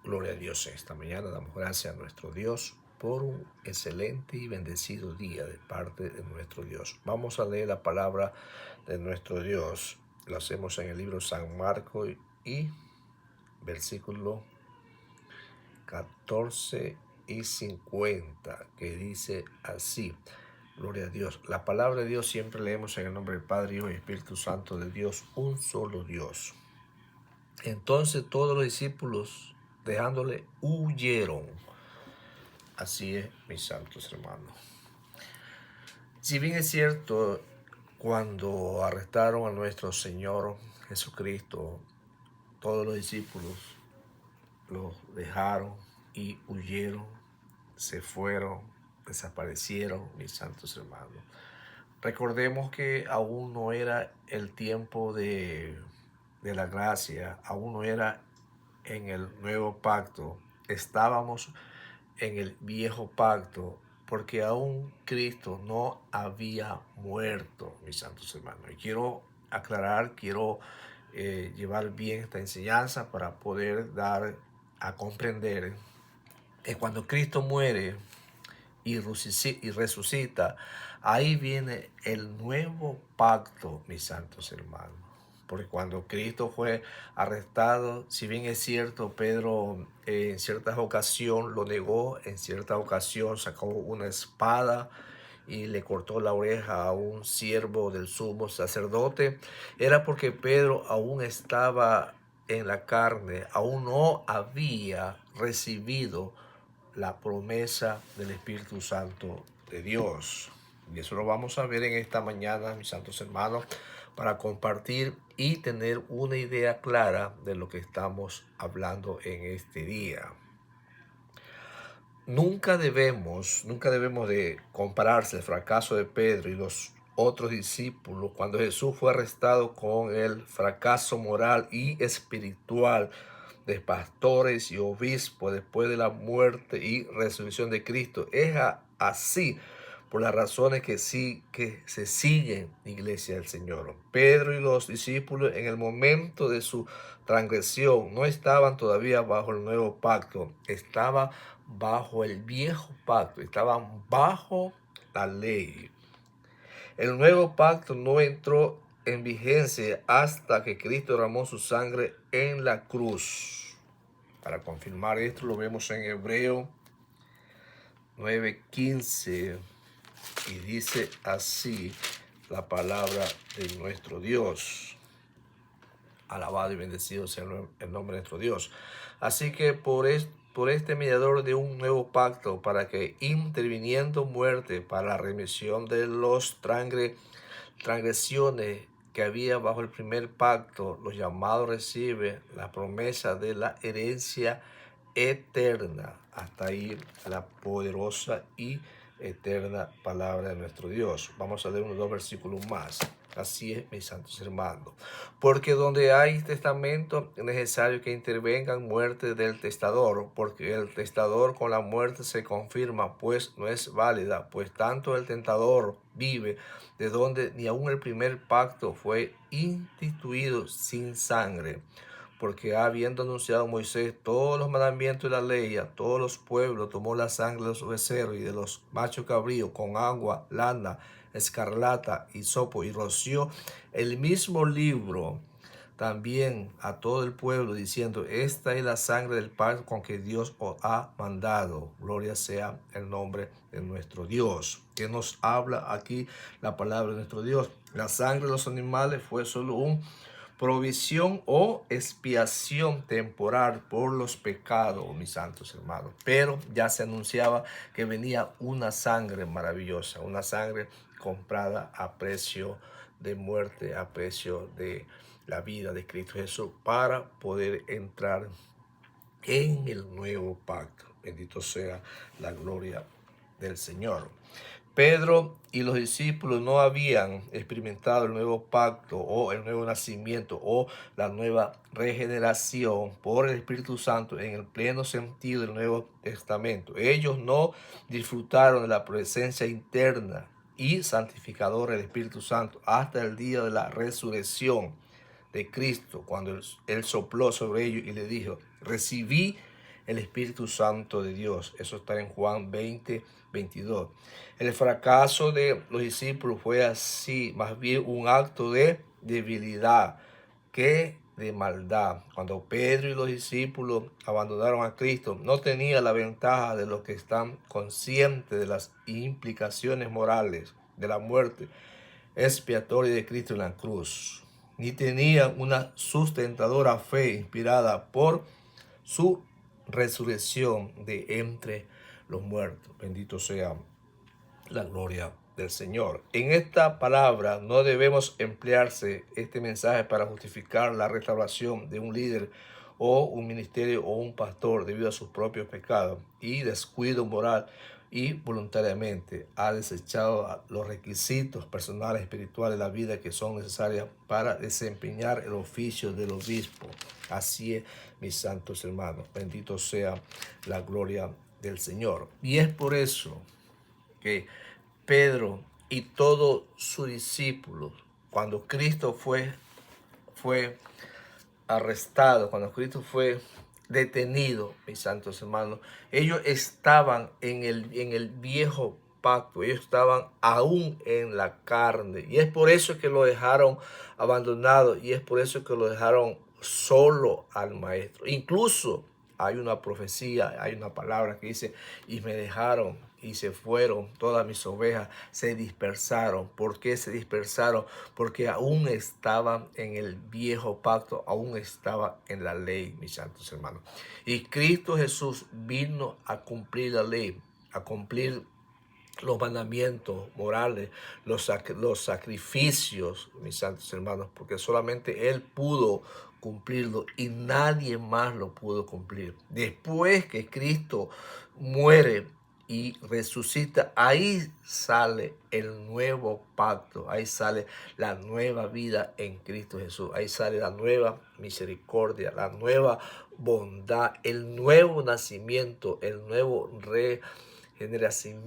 Gloria a Dios en esta mañana. Damos gracias a nuestro Dios por un excelente y bendecido día de parte de nuestro Dios. Vamos a leer la palabra de nuestro Dios. Lo hacemos en el libro San Marcos y versículo 14 y 50, que dice así. Gloria a Dios. La palabra de Dios siempre leemos en el nombre del Padre, Hijo y Espíritu Santo de Dios, un solo Dios. Entonces todos los discípulos, dejándole, huyeron. Así es, mis santos hermanos. Si bien es cierto, cuando arrestaron a nuestro Señor Jesucristo, todos los discípulos lo dejaron y huyeron, se fueron, desaparecieron, mis santos hermanos. Recordemos que aún no era el tiempo de la gracia, aún no era en el nuevo pacto, estábamos en el viejo pacto, porque aún Cristo no había muerto, mis santos hermanos. Y quiero aclarar, quiero llevar bien esta enseñanza para poder dar a comprender que cuando Cristo muere y resucita, ahí viene el nuevo pacto, mis santos hermanos. Porque cuando Cristo fue arrestado, si bien es cierto, Pedro en ciertas ocasiones lo negó, en cierta ocasión sacó una espada y le cortó la oreja a un siervo del sumo sacerdote, era porque Pedro aún estaba en la carne, aún no había recibido la promesa del Espíritu Santo de Dios. Y eso lo vamos a ver en esta mañana, mis santos hermanos, para compartir y tener una idea clara de lo que estamos hablando en este día. Nunca debemos de compararse el fracaso de Pedro y los otros discípulos cuando Jesús fue arrestado con el fracaso moral y espiritual de pastores y obispos después de la muerte y resurrección de Cristo. Es así por las razones que se siguen, iglesia del Señor. Pedro y los discípulos en el momento de su transgresión no estaban todavía bajo el nuevo pacto, estaban bajo el viejo pacto, estaban bajo la ley. El nuevo pacto no entró en vigencia hasta que Cristo derramó su sangre en la cruz. Para confirmar esto lo vemos en Hebreo 9:15 y dice así la palabra de nuestro Dios. Alabado y bendecido sea el nombre de nuestro Dios. Así que por este mediador de un nuevo pacto, para que interviniendo muerte para la remisión de los transgresiones que había bajo el primer pacto, los llamados reciben la promesa de la herencia eterna. Hasta ahí la poderosa y eterna palabra de nuestro Dios. Vamos a leer unos 2 versículos más. Así es, mis santos hermanos. Porque donde hay testamento es necesario que intervengan muerte del testador, porque el testador con la muerte se confirma, pues no es válida, pues tanto el tentador vive, de donde ni aun el primer pacto fue instituido sin sangre. Porque habiendo anunciado Moisés todos los mandamientos de la ley a todos los pueblos, tomó la sangre de los becerros y de los machos cabríos con agua, lana, escarlata, hisopo, y roció el mismo libro también a todo el pueblo, diciendo: esta es la sangre del pacto con que Dios os ha mandado. Gloria sea el nombre de nuestro Dios. Que nos habla aquí la palabra de nuestro Dios. La sangre de los animales fue solo un provisión o expiación temporal por los pecados, mis santos hermanos. Pero ya se anunciaba que venía una sangre maravillosa, una sangre comprada a precio de muerte, a precio de la vida de Cristo Jesús, para poder entrar en el nuevo pacto. Bendito sea la gloria del Señor. Pedro y los discípulos no habían experimentado el nuevo pacto o el nuevo nacimiento o la nueva regeneración por el Espíritu Santo en el pleno sentido del Nuevo Testamento. Ellos no disfrutaron de la presencia interna y santificadora del Espíritu Santo hasta el día de la resurrección de Cristo, cuando Él sopló sobre ellos y le dijo: recibí el Espíritu Santo de Dios. Eso está en Juan 20:22. El fracaso de los discípulos fue así, más bien un acto de debilidad que de maldad. Cuando Pedro y los discípulos abandonaron a Cristo, no tenía la ventaja de los que están conscientes de las implicaciones morales de la muerte expiatoria de Cristo en la cruz, ni tenían una sustentadora fe inspirada por su resurrección de entre los muertos. Bendito sea la gloria del Señor. En esta palabra no debemos emplearse este mensaje para justificar la restauración de un líder o un ministerio o un pastor debido a sus propios pecados y descuido moral, y voluntariamente ha desechado los requisitos personales y espirituales de la vida que son necesarias para desempeñar el oficio del obispo. Así es, mis santos hermanos. Bendito sea la gloria del Señor. Y es por eso que Pedro y todos sus discípulos, cuando Cristo fue arrestado, cuando Cristo fue detenido, mis santos hermanos, ellos estaban en el viejo pacto, ellos estaban aún en la carne, y es por eso que lo dejaron abandonado, y es por eso que lo dejaron solo al maestro. Incluso hay una profecía, hay una palabra que dice: y me dejaron y se fueron todas mis ovejas, se dispersaron. ¿Por qué se dispersaron? Porque aún estaban en el viejo pacto, aún estaban en la ley, mis santos hermanos. Y Cristo Jesús vino a cumplir la ley, a cumplir los mandamientos morales, los sacrificios, mis santos hermanos, porque solamente Él pudo cumplirlo y nadie más lo pudo cumplir. Después que Cristo muere y resucita, ahí sale el nuevo pacto, ahí sale la nueva vida en Cristo Jesús, ahí sale la nueva misericordia, la nueva bondad, el nuevo nacimiento, el nuevo regeneración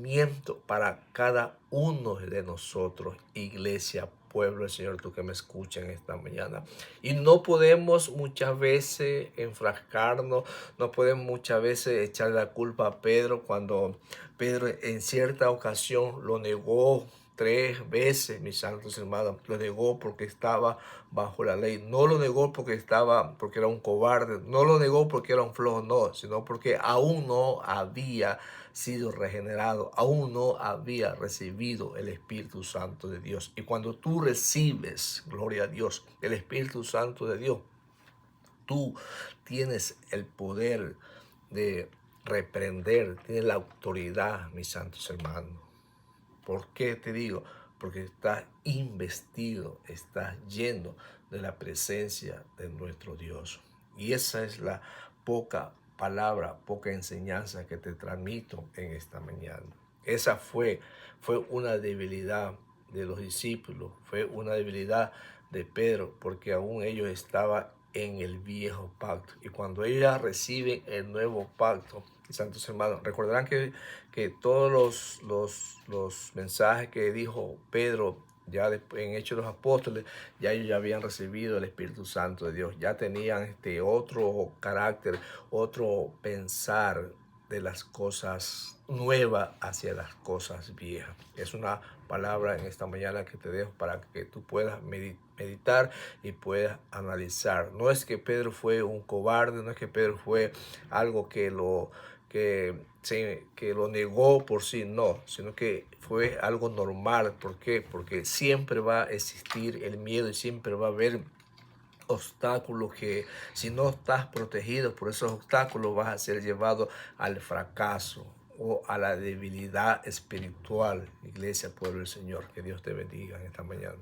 para cada uno de nosotros, iglesia, pueblo del Señor, tú que me escuchas en esta mañana. Y no podemos muchas veces enfrascarnos, no podemos muchas veces echarle la culpa a Pedro cuando Pedro en cierta ocasión lo negó 3 veces, mis santos hermanos. Lo negó porque estaba bajo la ley. No lo negó porque era un cobarde. No lo negó porque era un flojo, no, sino porque aún no había sido regenerado, aún no había recibido el Espíritu Santo de Dios. Y cuando tú recibes, gloria a Dios, el Espíritu Santo de Dios, tú tienes el poder de reprender, tienes la autoridad, mis santos hermanos. ¿Por qué te digo? Porque estás investido, estás lleno de la presencia de nuestro Dios. Y esa es la poca palabra, poca enseñanza que te transmito en esta mañana. Esa fue una debilidad de los discípulos, fue una debilidad de Pedro, porque aún ellos estaban en el viejo pacto. Y cuando ellos ya reciben el nuevo pacto, santos hermanos, recordarán que todos los mensajes que dijo Pedro ya en Hechos de los Apóstoles, ya ellos ya habían recibido el Espíritu Santo de Dios, ya tenían otro carácter, otro pensar de las cosas nuevas hacia las cosas viejas. Es una palabra en esta mañana que te dejo para que tú puedas meditar y puedas analizar. No es que Pedro fue un cobarde, no es que Pedro fue algo que lo negó por sí, no, sino que fue algo normal. ¿Por qué? Porque siempre va a existir el miedo y siempre va a haber obstáculos que, si no estás protegido por esos obstáculos, vas a ser llevado al fracaso o a la debilidad espiritual. Iglesia, pueblo del Señor, que Dios te bendiga en esta mañana.